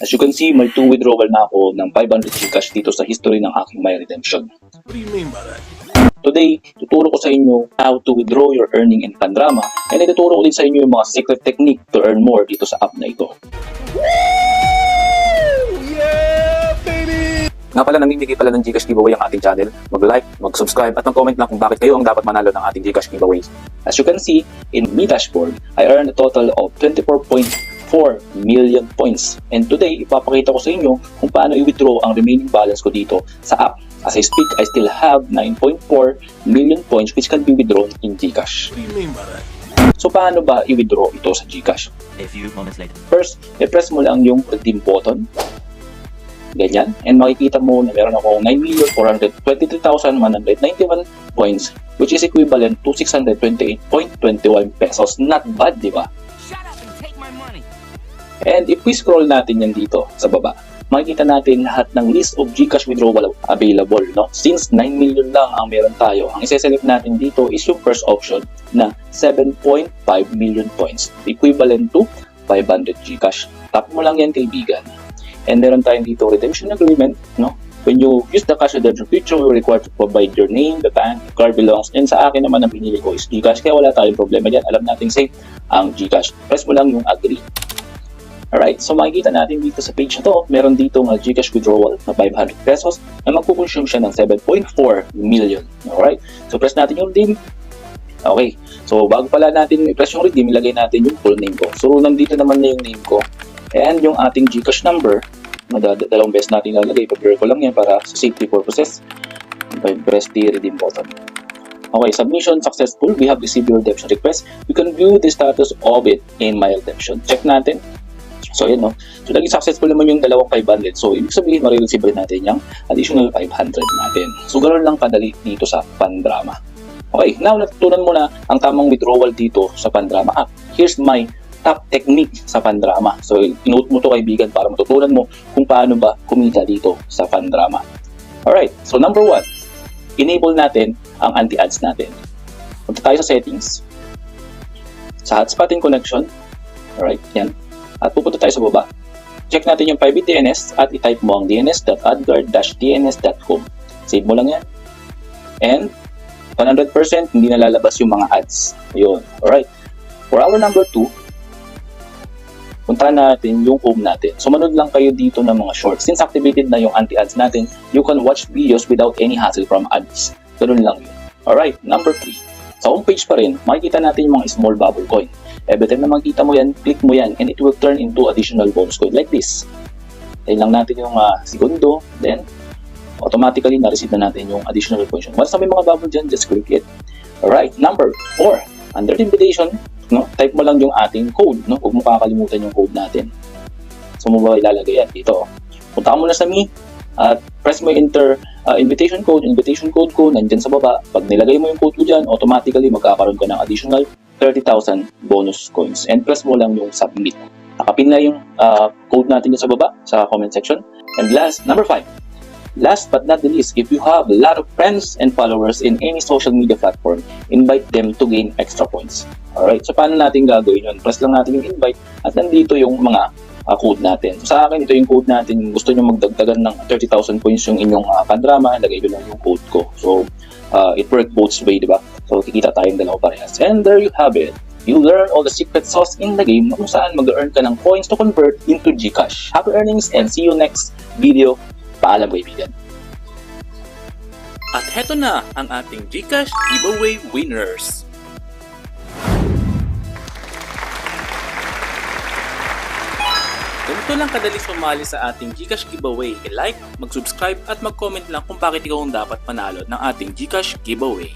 As you can see, may 2 withdrawal na ako ng 500 Gcash dito sa history ng aking My Redemption. What do you mean by that? Today, tuturo ko sa inyo how to withdraw your earning in Pandrama, and ituturo ko din sa inyo yung mga secret technique to earn more dito sa app na ito. Yeah, baby! Nga pala, namimigay pala ng Gcash giveaway ang ating channel. Mag-like, mag-subscribe at mag-comment lang kung bakit kayo ang dapat manalo ng ating Gcash giveaway. As you can see, in my dashboard, I earned a total of 24.4 million points. And today, ipapakita ko sa inyo kung paano i-withdraw ang remaining balance ko dito sa app. As I speak, I still have 9.4 million points which can be withdrawn in Gcash. What do you mean by that? So, paano ba i-withdraw ito sa Gcash? A few moments later. First, i-press mo lang yung redeem button. Ganyan. And makikita mo na meron akong 9,423,191 points which is equivalent to 628.21 pesos. Not bad, di ba? Shut up and take my money. And if we scroll natin yan dito sa baba, makikita natin lahat ng list of Gcash withdrawal available. No? Since 9 million lang ang meron tayo, ang isa-select natin dito is yung first option na 7.5 million points, equivalent to 500 Gcash. Tap mo lang yan, kaibigan. And meron tayong dito redemption agreement. No? When you use the cash redemption feature, you're required to provide your name, the bank, the card belongs, and sa akin naman ang pinili ko is Gcash, kaya wala tayong problema dyan. Alam natin safe ang Gcash. Press mo lang yung agree. Alright, so makikita natin dito sa page na to, meron dito ng Gcash withdrawal na 500 pesos na magkukonsume siya ng 7.4 million. Alright, so press natin yung redeem. Okay, so bago pala natin i-press yung redeem, ilagay natin yung full name ko. So nandito naman na yung name ko and yung ating Gcash number, dalawang beses natin lalagay, i-prepare ko lang yan para sa safety purposes. Press the redeem button. Okay, submission successful. We have received your redemption request. You can view the status of it in My Redemption. Check natin. So, yun, no? So, naging successful naman yung dalawang 500. So, ibig sabihin, marireceive rin natin yung additional 500 natin. So, ganoon lang kadali dito sa Pandrama. Okay, now, natutunan mo na ang tamang withdrawal dito sa Pandrama app. Here's my top technique sa Pandrama. So, inote mo to, kaibigan, para matutunan mo kung paano ba kumita dito sa Pandrama. Alright, so number 1, enable natin ang anti-ads natin. Punta tayo sa settings. Sa hotspot and connection. Alright, yan. At pupunta tayo sa baba. Check natin yung private DNS at i-type mo ang dns.adguard-dns.com. Save mo lang yan. And 100% hindi na lalabas yung mga ads. Ayun. Alright. For our number 2, punta natin yung home natin. So manood lang kayo dito ng mga shorts. Since activated na yung anti-ads natin, you can watch videos without any hassle from ads. Ganun lang yun. Alright. Number 3. Sa homepage pa rin, makikita natin yung mga small bubble coin. Every time na makita mo yan, click mo yan and it will turn into additional bonus coin like this. Tayo lang natin yung segundo, then automatically na-receive na natin yung additional coin. Once na may mga bubble dyan, just click it. Alright, number 4. Under the invitation, no, type mo lang yung ating code. No? Huwag mo kakalimutan yung code natin. So mo ba ilalagay yan dito. Punta ka muna sa me at press mo enter invitation code ko nandyan sa baba. Pag nilagay mo yung code ko dyan, automatically magkakaroon ka ng additional 30,000 bonus coins. And press mo lang yung submit. Nakapin na yung code natin sa baba sa comment section. And last, number 5. Last but not the least, if you have a lot of friends and followers in any social media platform, invite them to gain extra points. Alright, so paano natin gagawin yun? Press lang natin yung invite at nandito yung mga code natin. So, sa akin, ito yung code natin. Gusto nyo magdagdagan ng 30,000 points yung inyong Pandrama, lagay nyo lang yung code ko. So, it works both way, di ba? So, kikita tayong dalawa parehas. And there you have it. You learn all the secret sauce in the game kung saan mag-earn ka ng coins to convert into Gcash. Happy earnings and see you next video. Paalam, kaibigan. At heto na ang ating Gcash giveaway winners. Ganito lang kadali sumali sa ating Gcash giveaway. I-like, mag-subscribe at mag-comment lang kung bakit ikaw ang dapat panalo ng ating Gcash giveaway.